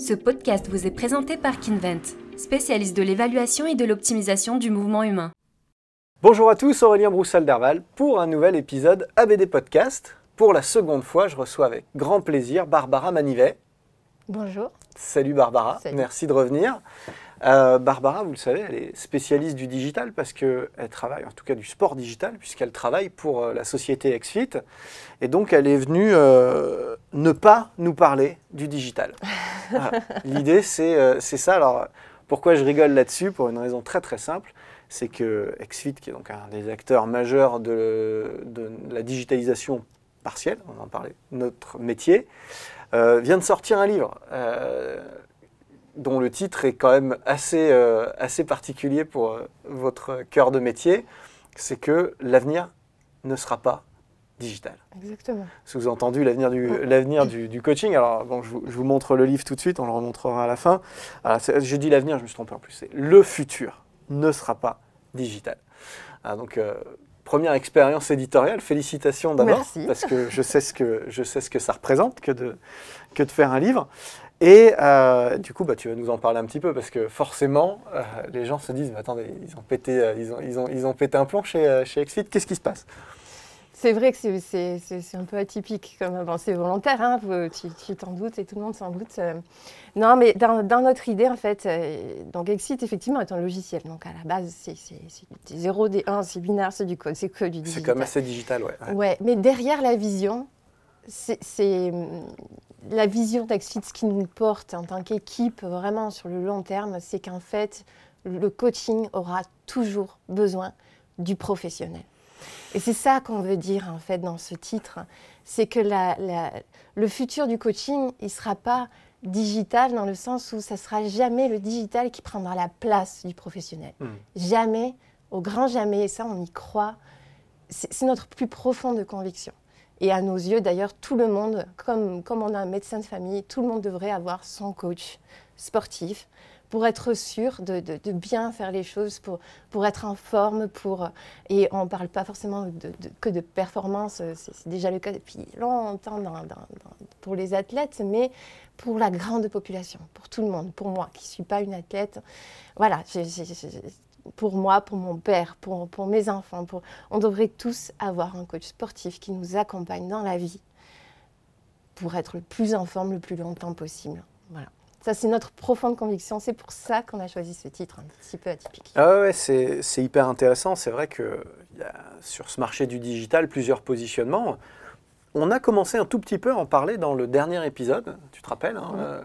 Ce podcast vous est présenté par Kinvent, spécialiste de l'évaluation et de l'optimisation du mouvement humain. Bonjour à tous, Aurélien Broussal-Derval pour un nouvel épisode ABD Podcast. Pour la seconde fois, je reçois avec grand plaisir Barbara Manivet. Bonjour. Salut Barbara, Salut. Merci de revenir. Barbara, vous le savez, elle est spécialiste du digital parce qu'elle travaille, en tout cas du sport digital, puisqu'elle travaille pour la société XFIT. Et donc, elle est venue ne pas nous parler du digital. Voilà. L'idée, c'est ça. Alors, pourquoi je rigole là-dessus? Pour une raison très très simple. C'est que XFIT, qui est donc un des acteurs majeurs de la digitalisation partielle, on va en parler, notre métier, vient de sortir un livre dont le titre est quand même assez particulier pour votre cœur de métier. C'est que l'avenir ne sera pas digital. Exactement. Sous-entendu, l'avenir du coaching. Alors, bon, je vous montre le livre tout de suite, on le remontrera à la fin. Je dis l'avenir, je me suis trompé en plus. C'est le futur ne sera pas digital. Donc, première expérience éditoriale, félicitations d'abord. Merci. Parce que je sais ce que ça représente que de faire un livre. Et du coup, tu vas nous en parler un petit peu parce que forcément, les gens se disent « Attendez, ils ont pété un plomb chez XFIT, qu'est-ce qui se passe ?» C'est vrai que c'est un peu atypique comme avancée volontaire, hein, tu t'en doutes et tout le monde s'en doute. Non, mais dans notre idée, en fait, donc XFIT, effectivement, est un logiciel. Donc à la base, c'est des 0, des 1, c'est binaire, c'est du code, c'est que du digital. C'est comme assez digital, ouais. Ouais, mais derrière la vision, c'est la vision d'XFIT, ce qui nous porte en tant qu'équipe vraiment sur le long terme, c'est qu'en fait, le coaching aura toujours besoin du professionnel. Et c'est ça qu'on veut dire en fait dans ce titre, c'est que le futur du coaching, il ne sera pas digital dans le sens où ça ne sera jamais le digital qui prendra la place du professionnel. Jamais, au grand jamais, et ça on y croit, c'est notre plus profonde conviction. Et à nos yeux d'ailleurs, tout le monde, comme on a un médecin de famille, tout le monde devrait avoir son coach sportif, pour être sûr de bien faire les choses, pour être en forme, et on ne parle pas forcément que de performance, c'est déjà le cas depuis longtemps pour les athlètes, mais pour la grande population, pour tout le monde, pour moi qui ne suis pas une athlète. Voilà, pour moi, pour mon père, pour mes enfants, on devrait tous avoir un coach sportif qui nous accompagne dans la vie pour être le plus en forme le plus longtemps possible. Voilà. Ça, c'est notre profonde conviction. C'est pour ça qu'on a choisi ce titre, un petit peu atypique. Ah ouais, c'est hyper intéressant. C'est vrai qu'il y a sur ce marché du digital plusieurs positionnements. On a commencé un tout petit peu à en parler dans le dernier épisode, tu te rappelles, hein,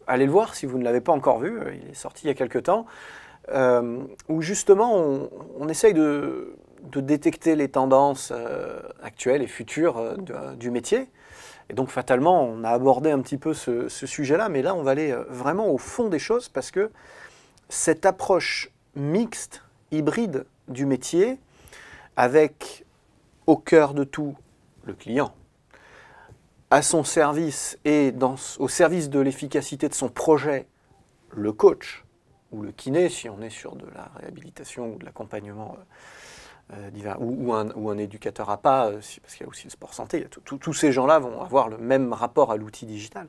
allez le voir si vous ne l'avez pas encore vu, il est sorti il y a quelques temps, où justement on essaye de détecter les tendances actuelles et futures du métier. Et donc, fatalement, on a abordé un petit peu ce sujet-là, mais là, on va aller vraiment au fond des choses parce que cette approche mixte, hybride du métier, avec au cœur de tout le client, à son service et au service de l'efficacité de son projet, le coach ou le kiné, si on est sur de la réhabilitation ou de l'accompagnement ou un éducateur à pas, parce qu'il y a aussi le sport santé, tous ces gens-là vont avoir le même rapport à l'outil digital.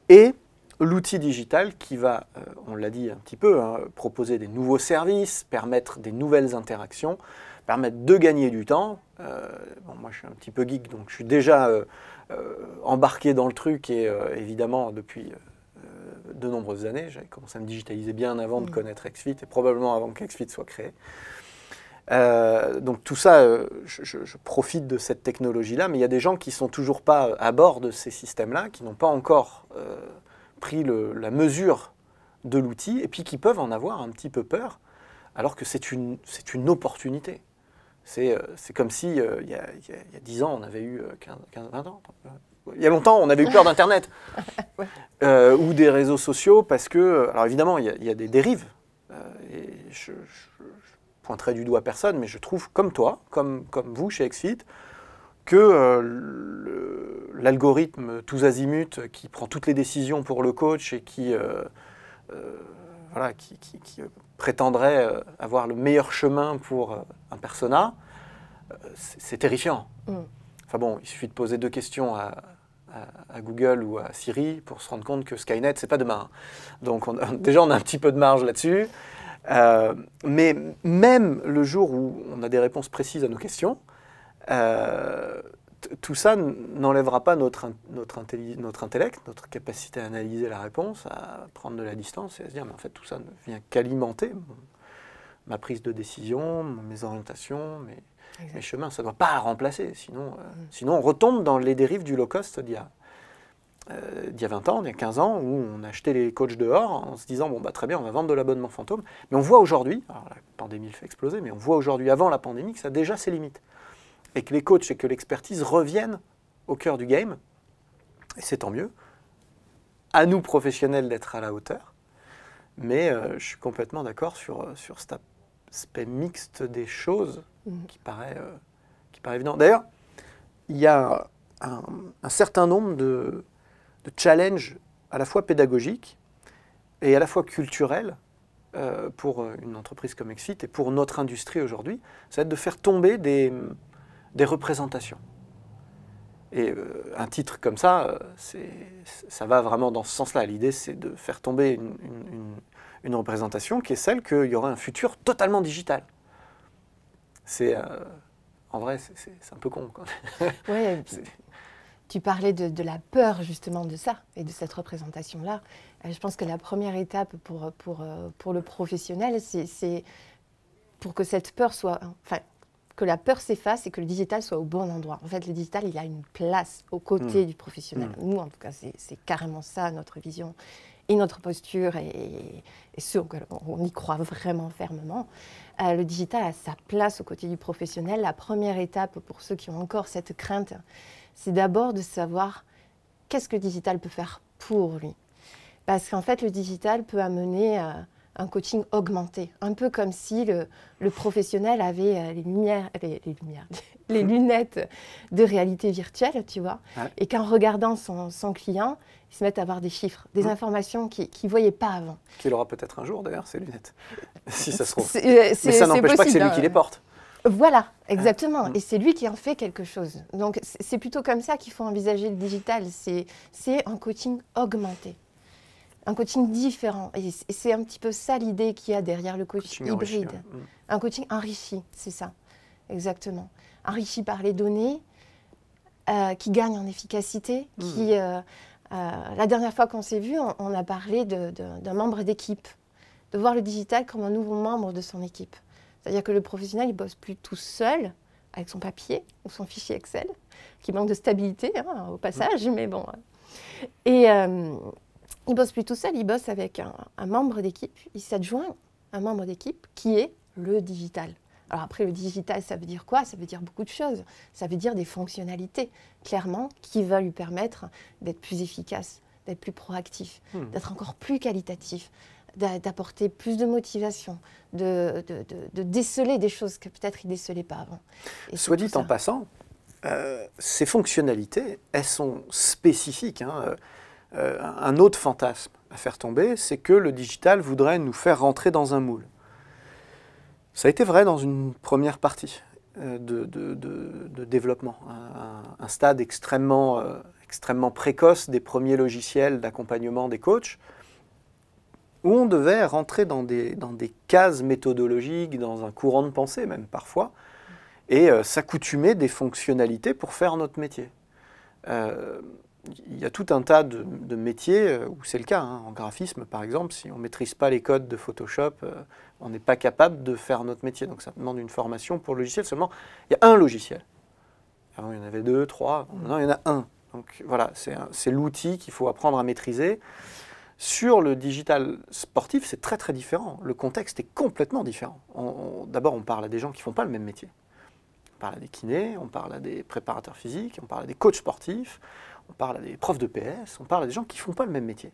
Et l'outil digital qui va, on l'a dit un petit peu, proposer des nouveaux services, permettre des nouvelles interactions, permettre de gagner du temps. Moi, je suis un petit peu geek, donc je suis déjà embarqué dans le truc et évidemment, depuis de nombreuses années, j'avais commencé à me digitaliser bien avant de connaître XFIT et probablement avant que XFIT soit créé. Donc tout ça, je profite de cette technologie-là, mais il y a des gens qui ne sont toujours pas à bord de ces systèmes-là, qui n'ont pas encore pris la mesure de l'outil, et puis qui peuvent en avoir un petit peu peur, alors que c'est une opportunité. C'est comme si, il y a 10 ans, on avait eu 15-20 ans. Il y a longtemps, on avait eu peur d'Internet ou des réseaux sociaux, parce que, alors évidemment, il y a des dérives, et je pointerai du doigt personne, mais je trouve, comme toi, comme vous chez XFIT, que l'algorithme tous azimuts qui prend toutes les décisions pour le coach et qui prétendrait avoir le meilleur chemin pour un persona, c'est terrifiant. Enfin bon, il suffit de poser 2 questions à à Google ou à Siri pour se rendre compte que Skynet, c'est pas demain. Donc déjà, on a un petit peu de marge là-dessus. Mais même le jour où on a des réponses précises à nos questions, tout ça n'enlèvera pas notre intellect, notre capacité à analyser la réponse, à prendre de la distance et à se dire, mais en fait, tout ça ne vient qu'alimenter ma prise de décision, mes orientations, mes chemins. Ça ne doit pas remplacer, sinon on retombe dans les dérives du low cost d'il y a 20 ans, il y a 15 ans, où on achetait les coachs dehors en se disant, bon, bah, très bien, on va vendre de l'abonnement fantôme. Mais on voit aujourd'hui, alors la pandémie le fait exploser, mais on voit aujourd'hui, avant la pandémie, que ça a déjà ses limites. Et que les coachs et que l'expertise reviennent au cœur du game. Et c'est tant mieux. À nous, professionnels, d'être à la hauteur. Mais je suis complètement d'accord sur cet aspect mixte des choses qui paraît évident. D'ailleurs, il y a un certain nombre de challenges à la fois pédagogiques et à la fois culturels pour une entreprise comme XFIT et pour notre industrie aujourd'hui. Ça va être de faire tomber des représentations. Et un titre comme ça, ça va vraiment dans ce sens-là. L'idée, c'est de faire tomber une représentation qui est celle qu'il y aura un futur totalement digital. En vrai, c'est un peu con, quoi. Ouais, tu parlais de la peur justement de ça et de cette représentation-là. Je pense que la première étape pour le professionnel, c'est pour que cette peur soit... Enfin, que la peur s'efface et que le digital soit au bon endroit. En fait, le digital, il a une place aux côtés du professionnel. Nous, en tout cas, c'est carrément ça, notre vision et notre posture et ce auquel on y croit vraiment fermement. Le digital a sa place aux côtés du professionnel. La première étape, pour ceux qui ont encore cette crainte, c'est d'abord de savoir qu'est-ce que le digital peut faire pour lui. Parce qu'en fait, le digital peut amener... un coaching augmenté, un peu comme si le professionnel avait les lunettes de réalité virtuelle, tu vois, et qu'en regardant son client, il se met à avoir des chiffres, des informations qu'il ne voyait pas avant. Qu'il aura peut-être un jour d'ailleurs, ces lunettes, si ça se trouve. Mais ça n'empêche pas que c'est lui qui les porte. Voilà, exactement. Et c'est lui qui en fait quelque chose. Donc c'est plutôt comme ça qu'il faut envisager le digital, c'est un coaching augmenté. Un coaching différent. Et c'est un petit peu ça l'idée qu'il y a derrière le coaching hybride. Enrichi, ouais. Un coaching enrichi, c'est ça, exactement. Enrichi par les données, qui gagne en efficacité. La dernière fois qu'on s'est vu, on a parlé d'un membre d'équipe, de voir le digital comme un nouveau membre de son équipe. C'est-à-dire que le professionnel, il ne bosse plus tout seul avec son papier ou son fichier Excel, qui manque de stabilité, hein, au passage, mais bon. Et... il ne bosse plus tout seul, il bosse avec un membre d'équipe, il s'adjoint un membre d'équipe qui est le digital. Alors après, le digital, ça veut dire quoi? Ça veut dire beaucoup de choses. Ça veut dire des fonctionnalités, clairement, qui vont lui permettre d'être plus efficace, d'être plus proactif, d'être encore plus qualitatif, d'apporter plus de motivation, de déceler des choses que peut-être il ne décelait pas avant. Et soit dit en passant, ces fonctionnalités, elles sont spécifiques, hein. Un autre fantasme à faire tomber, c'est que le digital voudrait nous faire rentrer dans un moule. Ça a été vrai dans une première partie de développement, un stade extrêmement précoce des premiers logiciels d'accompagnement des coachs, où on devait rentrer dans des cases méthodologiques, dans un courant de pensée même parfois, et s'accoutumer des fonctionnalités pour faire notre métier. Il y a tout un tas de métiers où c'est le cas. Hein. En graphisme, par exemple, si on ne maîtrise pas les codes de Photoshop, on n'est pas capable de faire notre métier. Donc ça demande une formation pour le logiciel. Seulement, il y a un logiciel. Avant, il y en avait 2, 3. Maintenant, il y en a un. Donc voilà, c'est l'outil qu'il faut apprendre à maîtriser. Sur le digital sportif, c'est très très différent. Le contexte est complètement différent. D'abord, on parle à des gens qui ne font pas le même métier. On parle à des kinés, on parle à des préparateurs physiques, on parle à des coachs sportifs, on parle à des profs de PS, on parle à des gens qui ne font pas le même métier.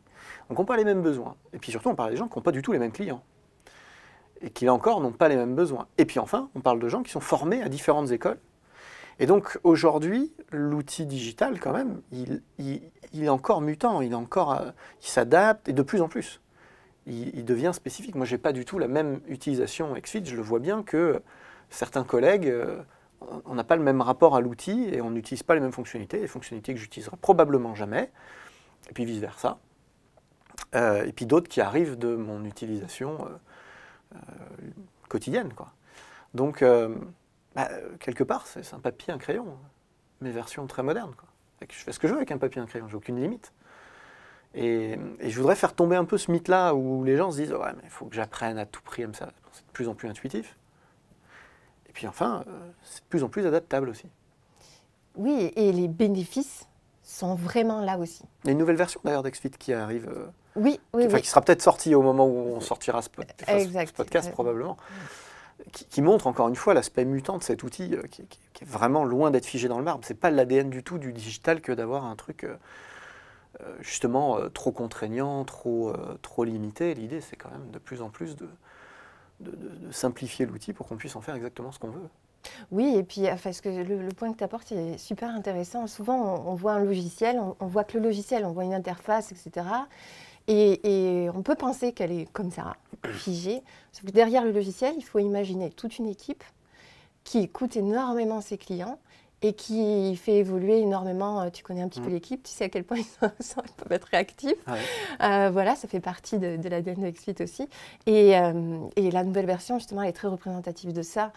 Donc on n'ont pas les mêmes besoins. Et puis surtout, on parle à des gens qui n'ont pas du tout les mêmes clients. Et qui, là encore, n'ont pas les mêmes besoins. Et puis enfin, on parle de gens qui sont formés à différentes écoles. Et donc aujourd'hui, l'outil digital, quand même, il est encore mutant, il s'adapte, et de plus en plus. Il devient spécifique. Moi, je n'ai pas du tout la même utilisation XFIT. Je le vois bien que certains collègues on n'a pas le même rapport à l'outil et on n'utilise pas les mêmes fonctionnalités, les fonctionnalités que j'utiliserai probablement jamais, et puis vice-versa. Et puis d'autres qui arrivent de mon utilisation quotidienne, quoi. Donc, quelque part, c'est un papier, un crayon, mais version très moderne, quoi. Je fais ce que je veux avec un papier et un crayon, j'ai aucune limite. Et je voudrais faire tomber un peu ce mythe-là où les gens se disent « Ouais, mais il faut que j'apprenne à tout prix comme ça. » C'est de plus en plus intuitif. Et puis enfin, c'est de plus en plus adaptable aussi. Oui, et les bénéfices sont vraiment là aussi. Il y a une nouvelle version d'ailleurs d'XFIT qui arrive, Oui. qui sera peut-être sortie au moment où on sortira ce podcast probablement, qui montre encore une fois l'aspect mutant de cet outil qui est vraiment loin d'être figé dans le marbre. C'est pas l'ADN du tout du digital que d'avoir un truc justement trop contraignant, trop limité. L'idée, c'est quand même de plus en plus de simplifier l'outil pour qu'on puisse en faire exactement ce qu'on veut. Oui, et puis parce que le point que tu apportes est super intéressant. Souvent, on voit un logiciel, on voit que le logiciel, on voit une interface, etc. Et on peut penser qu'elle est comme ça, figée. Sauf que derrière le logiciel, il faut imaginer toute une équipe qui écoute énormément ses clients et qui fait évoluer énormément. Tu connais un petit peu l'équipe, tu sais à quel point ils peuvent être réactifs. Ouais. Voilà, ça fait partie de l'ADN de XFIT aussi. Et la nouvelle version, justement, elle est très représentative de ça.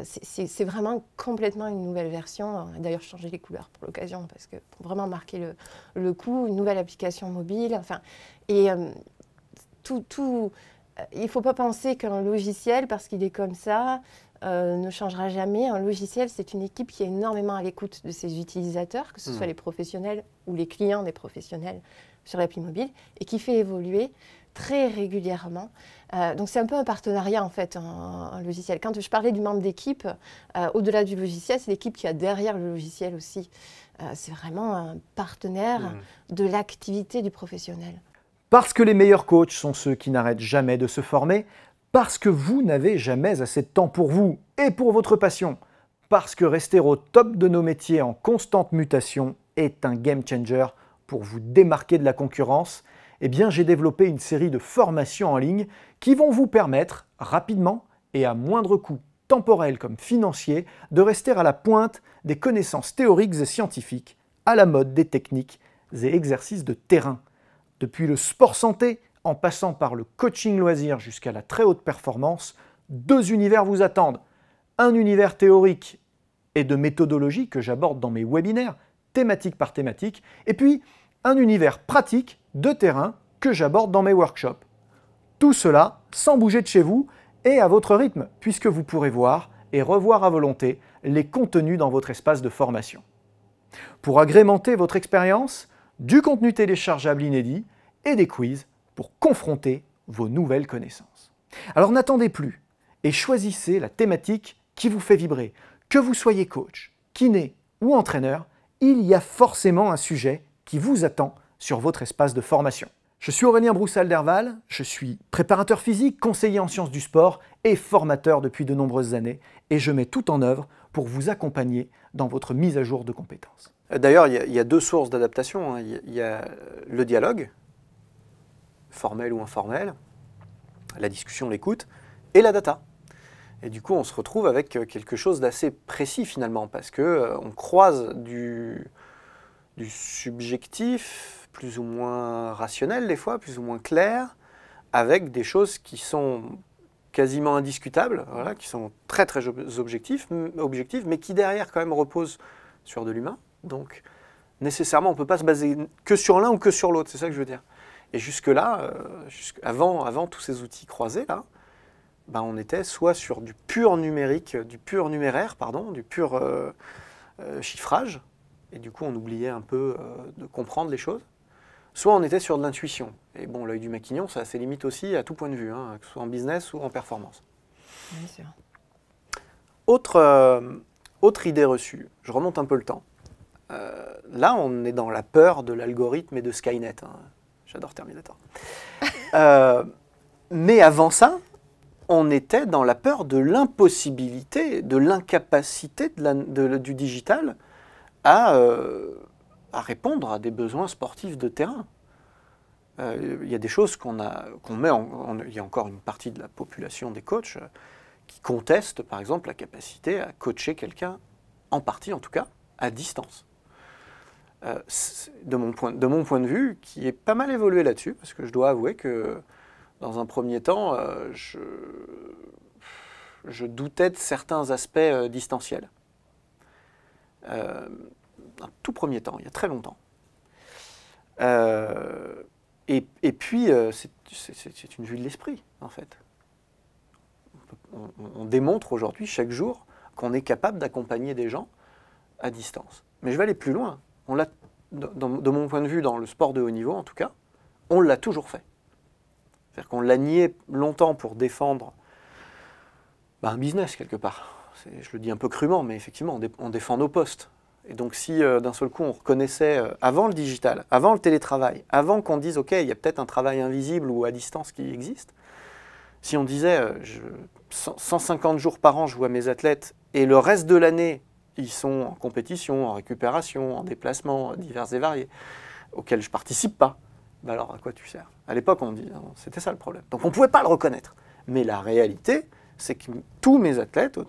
C'est vraiment complètement une nouvelle version. On a d'ailleurs changé les couleurs pour l'occasion, parce que pour vraiment marquer le coup, une nouvelle application mobile. Enfin, et il ne faut pas penser qu'un logiciel, parce qu'il est comme ça, ne changera jamais. Un logiciel, c'est une équipe qui est énormément à l'écoute de ses utilisateurs, que ce soit les professionnels ou les clients des professionnels sur l'appli mobile, et qui fait évoluer très régulièrement. Donc c'est un peu un partenariat en fait, un logiciel. Quand je parlais du membre d'équipe, au-delà du logiciel, c'est l'équipe qui a derrière le logiciel aussi. C'est vraiment un partenaire de l'activité du professionnel. Parce que les meilleurs coachs sont ceux qui n'arrêtent jamais de se former, parce que vous n'avez jamais assez de temps pour vous et pour votre passion, parce que rester au top de nos métiers en constante mutation est un game changer pour vous démarquer de la concurrence, eh bien j'ai développé une série de formations en ligne qui vont vous permettre rapidement et à moindre coût temporel comme financier de rester à la pointe des connaissances théoriques et scientifiques, à la mode des techniques et exercices de terrain. Depuis le sport santé, en passant par le coaching loisir jusqu'à la très haute performance, 2 univers vous attendent. Un univers théorique et de méthodologie que j'aborde dans mes webinaires, thématique par thématique, et puis un univers pratique de terrain que j'aborde dans mes workshops. Tout cela sans bouger de chez vous et à votre rythme, puisque vous pourrez voir et revoir à volonté les contenus dans votre espace de formation. Pour agrémenter votre expérience, du contenu téléchargeable inédit et des quiz pour confronter vos nouvelles connaissances. Alors n'attendez plus et choisissez la thématique qui vous fait vibrer. Que vous soyez coach, kiné ou entraîneur, il y a forcément un sujet qui vous attend sur votre espace de formation. Je suis Aurélien Broussal-Derval, je suis préparateur physique, conseiller en sciences du sport et formateur depuis de nombreuses années et je mets tout en œuvre pour vous accompagner dans votre mise à jour de compétences. D'ailleurs, il y a 2 sources d'adaptation, hein. Il y a le dialogue, formel ou informel, la discussion, l'écoute, et la data. Et du coup, on se retrouve avec quelque chose d'assez précis finalement, parce qu'on croise du subjectif, plus ou moins rationnel des fois, plus ou moins clair, avec des choses qui sont quasiment indiscutables, voilà, qui sont très très objectives, mais qui derrière quand même reposent sur de l'humain. Donc nécessairement, on ne peut pas se baser que sur l'un ou que sur l'autre, c'est ça que je veux dire. Et jusque-là, avant tous ces outils croisés, là, ben on était soit sur du pur numérique, du pur numéraire, du pur chiffrage, et du coup on oubliait un peu de comprendre les choses, soit on était sur de l'intuition. Et bon, l'œil du maquignon, ça a ses limites aussi à tout point de vue, hein, que ce soit en business ou en performance. Bien sûr. Autre idée reçue, je remonte un peu le temps. Là, on est dans la peur de l'algorithme et de Skynet. Hein. J'adore Terminator. Mais avant ça, on était dans la peur de l'impossibilité, de l'incapacité du digital à répondre à des besoins sportifs de terrain. Il y a des choses il y a encore une partie de la population des coachs qui contestent, par exemple, la capacité à coacher quelqu'un, en partie en tout cas, à distance. De mon point de vue, qui est pas mal évolué là-dessus, parce que je dois avouer que, dans un premier temps, je doutais de certains aspects distanciels. Un tout premier temps, il y a très longtemps. Et puis, c'est une vue de l'esprit, en fait. On démontre aujourd'hui, chaque jour, qu'on est capable d'accompagner des gens à distance. Mais je vais aller plus loin. De mon point de vue, dans le sport de haut niveau, en tout cas, on l'a toujours fait. C'est-à-dire qu'on l'a nié longtemps pour défendre un business, quelque part. Je le dis un peu crûment, mais effectivement, on défend nos postes. Et donc si d'un seul coup on reconnaissait, avant le digital, avant le télétravail, avant qu'on dise ok, il y a peut-être un travail invisible ou à distance qui existe, si on disait 150 jours par an je vois mes athlètes et le reste de l'année ils sont en compétition, en récupération, en déplacement divers et variés, auxquels je ne participe pas, ben alors à quoi tu sers? À l'époque on dit, c'était ça le problème. Donc on ne pouvait pas le reconnaître. Mais la réalité, c'est que tous mes athlètes,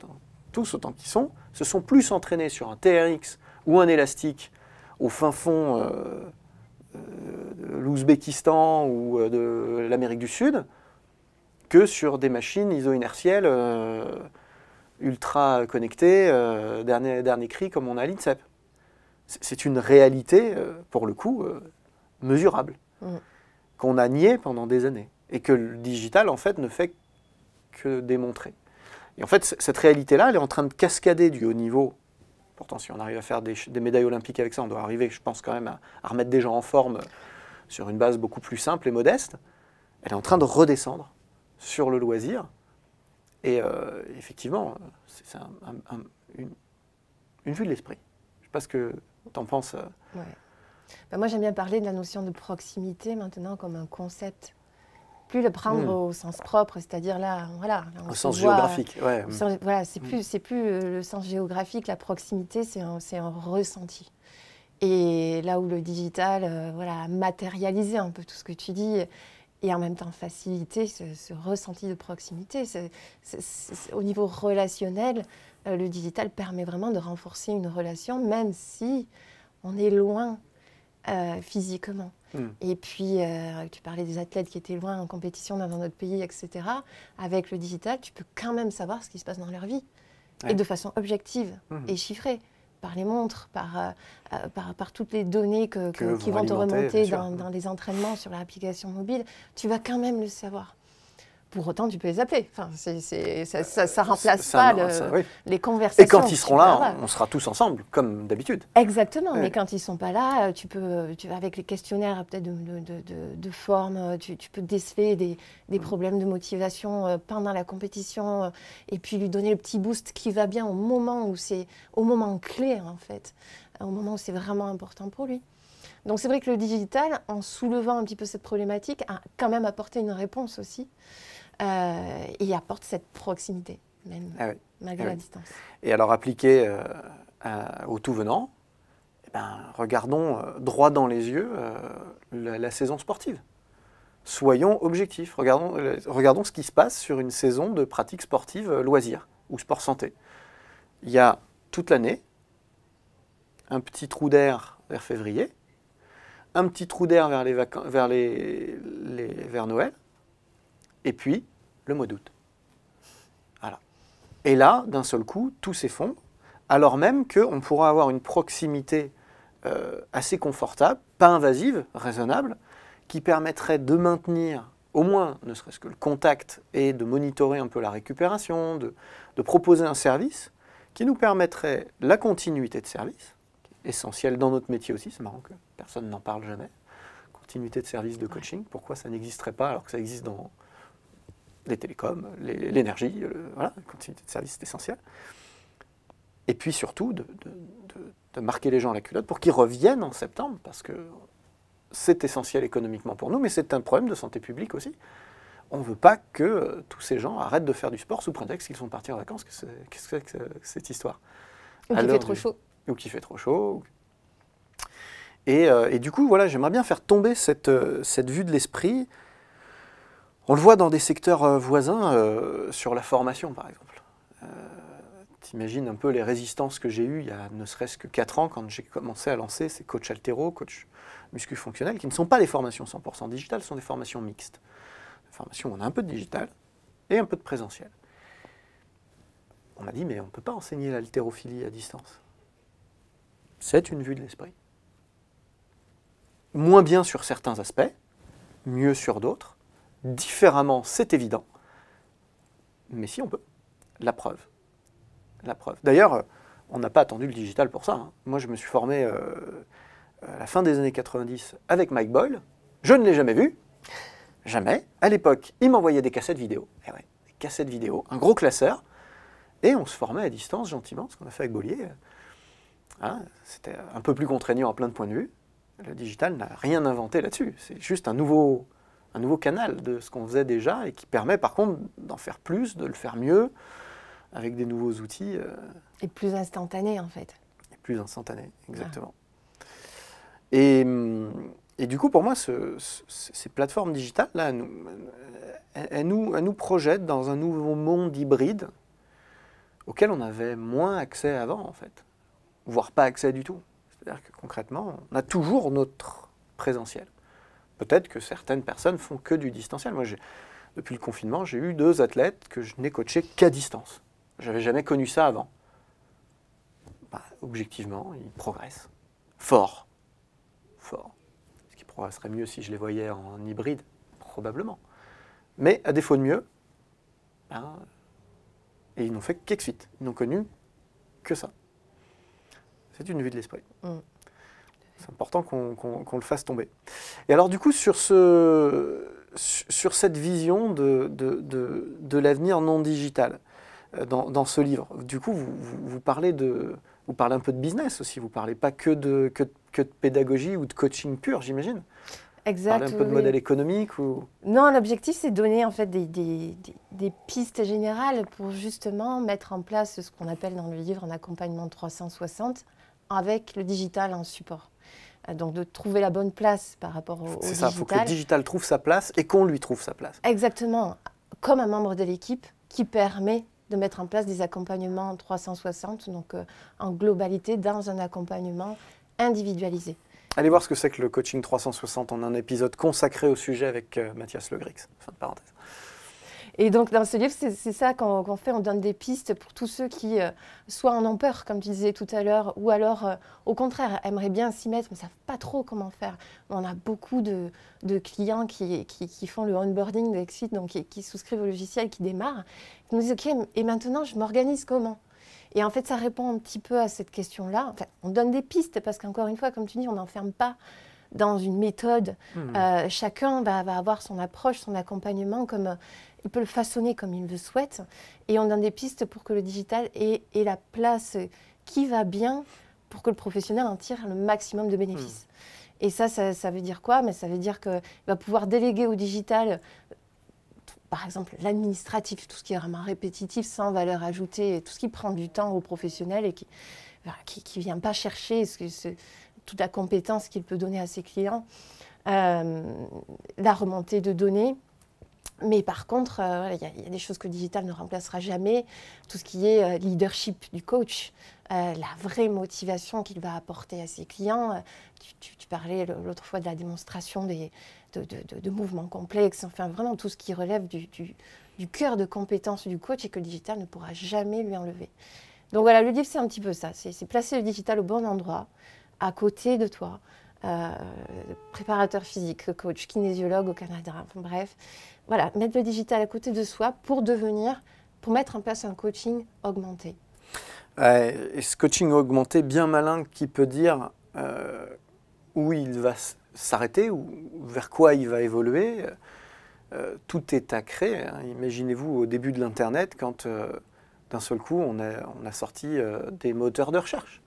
tous autant qu'ils sont, se sont plus entraînés sur un TRX ou un élastique au fin fond de l'Ouzbékistan ou de l'Amérique du Sud que sur des machines iso-inertielles ultra connectées, dernier cri comme on a à l'INSEP. C'est une réalité, pour le coup, mesurable, qu'on a nié pendant des années et que le digital, en fait, ne fait que démontrer. Et en fait, cette réalité-là, elle est en train de cascader du haut niveau. Pourtant, si on arrive à faire des médailles olympiques avec ça, on doit arriver, je pense, quand même à remettre des gens en forme sur une base beaucoup plus simple et modeste. Elle est en train de redescendre sur le loisir. Et effectivement, c'est une vue de l'esprit. Je ne sais pas ce que tu en penses. Ouais. Ben moi, j'aime bien parler de la notion de proximité maintenant comme un concept. Plus le prendre au sens propre, c'est-à-dire là, voilà. Au sens géographique, ouais. Voilà, c'est plus le sens géographique, la proximité, c'est un ressenti. Et là où le digital, voilà, a matérialisé un peu tout ce que tu dis, et en même temps faciliter ce ressenti de proximité. Au niveau relationnel, le digital permet vraiment de renforcer une relation, même si on est loin physiquement. Et puis, tu parlais des athlètes qui étaient loin en compétition dans un autre pays, etc. Avec le digital, tu peux quand même savoir ce qui se passe dans leur vie. Ouais. Et de façon objective et chiffrée, par les montres, par toutes les données qui vont te remonter dans les entraînements sur l'application mobile. Tu vas quand même le savoir. Pour autant, tu peux les appeler. Enfin, ça remplace pas les conversations. Et quand ils seront là, on sera tous ensemble, comme d'habitude. Exactement. Oui. Mais quand ils ne sont pas là, tu peux, avec les questionnaires peut-être de forme, tu peux déceler des problèmes de motivation pendant la compétition et puis lui donner le petit boost qui va bien au moment clé, en fait, au moment où c'est vraiment important pour lui. Donc c'est vrai que le digital, en soulevant un petit peu cette problématique, a quand même apporté une réponse aussi. Et apporte cette proximité, même malgré la distance. Et alors appliqué au tout venant, regardons droit dans les yeux la saison sportive. Soyons objectifs, regardons ce qui se passe sur une saison de pratique sportive loisir ou sport santé. Il y a toute l'année un petit trou d'air vers février, un petit trou d'air vers Noël, et puis le mois d'août. Voilà. Et là, d'un seul coup, tout s'effondre, alors même qu'on pourra avoir une proximité assez confortable, pas invasive, raisonnable, qui permettrait de maintenir au moins, ne serait-ce que le contact, et de monitorer un peu la récupération, de proposer un service qui nous permettrait la continuité de service, essentielle dans notre métier aussi, c'est marrant que personne n'en parle jamais, continuité de service de coaching, pourquoi ça n'existerait pas alors que ça existe dans les télécoms, l'énergie, voilà, la continuité de service c'est essentiel. Et puis surtout de marquer les gens à la culotte pour qu'ils reviennent en septembre, parce que c'est essentiel économiquement pour nous, mais c'est un problème de santé publique aussi. On ne veut pas que tous ces gens arrêtent de faire du sport sous prétexte qu'ils sont partis en vacances. Qu'est-ce que c'est que cette histoire? Ou qu'il fait trop chaud. Ou qu'il fait trop chaud. Et du coup, voilà, j'aimerais bien faire tomber cette vue de l'esprit On le voit dans des secteurs voisins, sur la formation par exemple. T'imagines un peu les résistances que j'ai eues il y a ne serait-ce que 4 ans quand j'ai commencé à lancer ces coachs altéro, coachs muscu-fonctionnels, qui ne sont pas des formations 100% digitales, ce sont des formations mixtes. Des formations où on a un peu de digital et un peu de présentiel. On m'a dit, mais on ne peut pas enseigner l'haltérophilie à distance. C'est une vue de l'esprit. Moins bien sur certains aspects, mieux sur d'autres. Différemment, c'est évident. Mais si on peut, la preuve. La preuve. D'ailleurs, on n'a pas attendu le digital pour ça. Hein. Moi, je me suis formé à la fin des années 90 avec Mike Boyle. Je ne l'ai jamais vu. Jamais. À l'époque, il m'envoyait des cassettes vidéo. Eh ouais, des cassettes vidéo, un gros classeur. Et on se formait à distance gentiment, ce qu'on a fait avec Bollier. Hein, c'était un peu plus contraignant à plein de points de vue. Le digital n'a rien inventé là-dessus. C'est juste un nouveau canal de ce qu'on faisait déjà et qui permet par contre d'en faire plus, de le faire mieux, avec des nouveaux outils. Et plus instantané en fait. Et plus instantané, exactement. Ouais. Et du coup, pour moi, ces plateformes digitales, là, elles nous projettent dans un nouveau monde hybride auquel on avait moins accès avant, en fait. Voire pas accès du tout. C'est-à-dire que concrètement, on a toujours notre présentiel. Peut-être que certaines personnes font que du distanciel. Moi, depuis le confinement, j'ai eu 2 athlètes que je n'ai coachés qu'à distance. Je n'avais jamais connu ça avant. Bah, objectivement, ils progressent. Fort. Ce qui progresserait mieux si je les voyais en hybride, probablement. Mais à défaut de mieux, ben, et ils n'ont fait qu'Exfit. Ils n'ont connu que ça. C'est une vue de l'esprit. C'est important qu'on le fasse tomber. Et alors du coup, sur cette vision de l'avenir non digital, dans ce livre, du coup, vous parlez un peu de business aussi, vous ne parlez pas que de pédagogie ou de coaching pur, j'imagine. Exact. Vous parlez un peu de modèle économique ou... Non, l'objectif, c'est de donner en fait des pistes générales pour justement mettre en place ce qu'on appelle dans le livre un accompagnement 360 avec le digital en support. Donc de trouver la bonne place par rapport au digital. C'est ça, il faut que le digital trouve sa place et qu'on lui trouve sa place. Exactement, comme un membre de l'équipe qui permet de mettre en place des accompagnements 360, donc en globalité dans un accompagnement individualisé. Allez voir ce que c'est que le coaching 360 en un épisode consacré au sujet avec Mathias Le Grix. Fin de parenthèse. Et donc, dans ce livre, c'est ça qu'on fait. On donne des pistes pour tous ceux qui soit en ont peur, comme tu disais tout à l'heure, ou alors, au contraire, aimeraient bien s'y mettre, mais ne savent pas trop comment faire. On a beaucoup de clients qui font le onboarding de Exfit, donc qui souscrivent au logiciel, qui démarrent. Ils nous disent, OK, et maintenant, je m'organise comment ? Et en fait, ça répond un petit peu à cette question-là. Enfin, on donne des pistes, parce qu'encore une fois, comme tu dis, on n'enferme pas dans une méthode. Chacun va avoir son approche, son accompagnement, il peut le façonner comme il le souhaite. Et on donne des pistes pour que le digital ait la place qui va bien pour que le professionnel en tire le maximum de bénéfices. Et ça veut dire quoi ? Mais ça veut dire qu'il va pouvoir déléguer au digital, par exemple, l'administratif, tout ce qui est vraiment répétitif, sans valeur ajoutée, tout ce qui prend du temps au professionnel et qui ne vient pas chercher toute la compétence qu'il peut donner à ses clients, la remontée de données. Mais par contre, il y a des choses que le digital ne remplacera jamais. Tout ce qui est leadership du coach, la vraie motivation qu'il va apporter à ses clients. Tu parlais l'autre fois de la démonstration de mouvements complexes, enfin vraiment tout ce qui relève du cœur de compétence du coach et que le digital ne pourra jamais lui enlever. Donc voilà, le livre, c'est un petit peu ça. C'est placer le digital au bon endroit, à côté de toi. Préparateur physique, coach, kinésiologue au Canada, enfin, bref. Voilà, mettre le digital à côté de soi pour mettre en place un coaching augmenté. Et ce coaching augmenté bien malin qui peut dire où il va s'arrêter ou vers quoi il va évoluer, tout est à créer. Hein. Imaginez-vous au début de l'Internet quand d'un seul coup on a sorti des moteurs de recherche.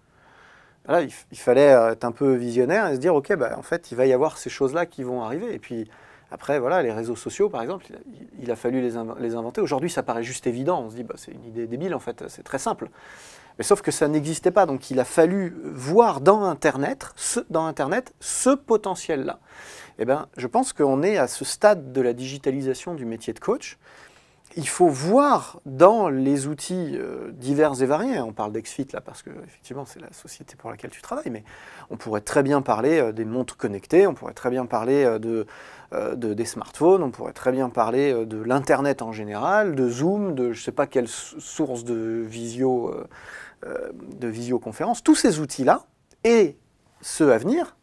Là, il fallait être un peu visionnaire et se dire, OK, en fait, il va y avoir ces choses-là qui vont arriver. Et puis, après, voilà, les réseaux sociaux, par exemple, il a fallu les inventer. Aujourd'hui, ça paraît juste évident. On se dit, c'est une idée débile, en fait, c'est très simple. Mais sauf que ça n'existait pas, donc il a fallu voir dans Internet ce potentiel-là. Eh bien, je pense qu'on est à ce stade de la digitalisation du métier de coach. Il faut voir dans les outils divers et variés, on parle d'Exfit là parce que effectivement c'est la société pour laquelle tu travailles, mais on pourrait très bien parler des montres connectées, on pourrait très bien parler des smartphones, on pourrait très bien parler de l'Internet en général, de Zoom, de je ne sais pas quelle source de visioconférence, tous ces outils-là, et ceux à venir,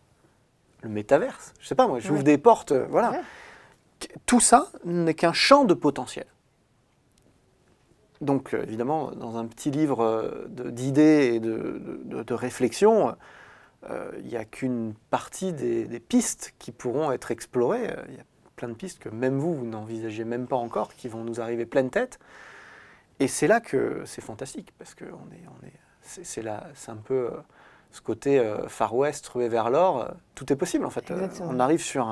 le métaverse, je ne sais pas moi, j'ouvre des portes, voilà. Ouais. Tout ça n'est qu'un champ de potentiel. Donc évidemment, dans un petit livre d'idées et de réflexions, il n'y a qu'une partie des pistes qui pourront être explorées. Il y a plein de pistes que même vous n'envisagez même pas encore, qui vont nous arriver pleine tête. Et c'est là que c'est fantastique, parce que c'est un peu ce côté Far West, rué vers l'or. Tout est possible en fait. On arrive sur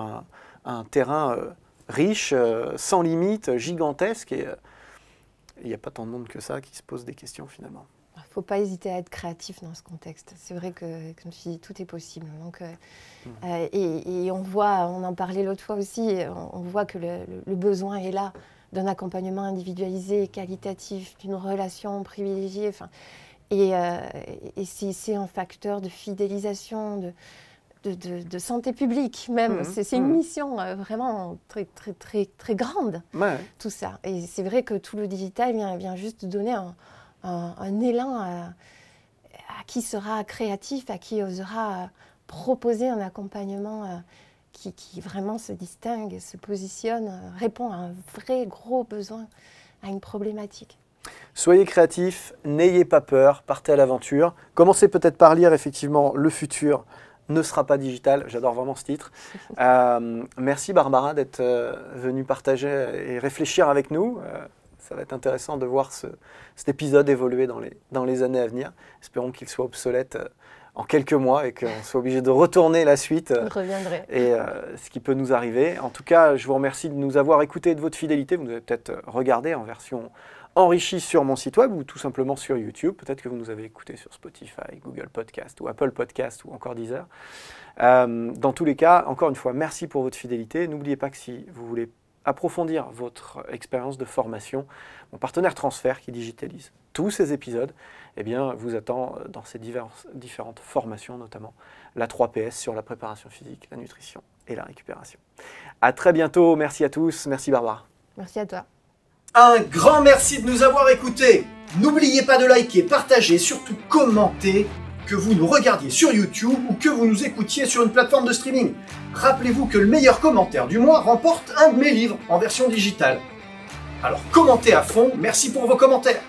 un terrain riche, sans limite, gigantesque, et il n'y a pas tant de monde que ça qui se pose des questions finalement. Il ne faut pas hésiter à être créatif dans ce contexte. C'est vrai que, comme je dis, tout est possible. Donc, et on voit, on en parlait l'autre fois aussi, on voit que le besoin est là d'un accompagnement individualisé, qualitatif, d'une relation privilégiée. Et c'est un facteur de fidélisation, de santé publique même. C'est une mission vraiment très, très, très, très grande, tout ça. Et c'est vrai que tout le digital vient juste donner un élan à qui sera créatif, à qui osera proposer un accompagnement qui vraiment se distingue, se positionne, répond à un vrai gros besoin, à une problématique. Soyez créatifs, n'ayez pas peur, partez à l'aventure. Commencez peut-être par lire effectivement Le futur ne sera pas digital. J'adore vraiment ce titre. Merci Barbara d'être venue partager et réfléchir avec nous. Ça va être intéressant de voir cet épisode évoluer dans les années à venir. Espérons qu'il soit obsolète en quelques mois et qu'on soit obligé de retourner la suite. Je reviendrai. Et ce qui peut nous arriver. En tout cas, je vous remercie de nous avoir écoutés et de votre fidélité. Vous nous avez peut-être regardé en version enrichi sur mon site web ou tout simplement sur YouTube. Peut-être que vous nous avez écoutés sur Spotify, Google Podcast ou Apple Podcast ou encore Deezer. Dans tous les cas, encore une fois, merci pour votre fidélité. N'oubliez pas que si vous voulez approfondir votre expérience de formation, mon partenaire Transfert qui digitalise tous ces épisodes, eh bien, vous attend dans ces différentes formations, notamment la 3PS sur la préparation physique, la nutrition et la récupération. À très bientôt. Merci à tous. Merci Barbara. Merci à toi. Un grand merci de nous avoir écoutés. N'oubliez pas de liker, partager et surtout commenter, que vous nous regardiez sur YouTube ou que vous nous écoutiez sur une plateforme de streaming. Rappelez-vous que le meilleur commentaire du mois remporte un de mes livres en version digitale. Alors commentez à fond, merci pour vos commentaires.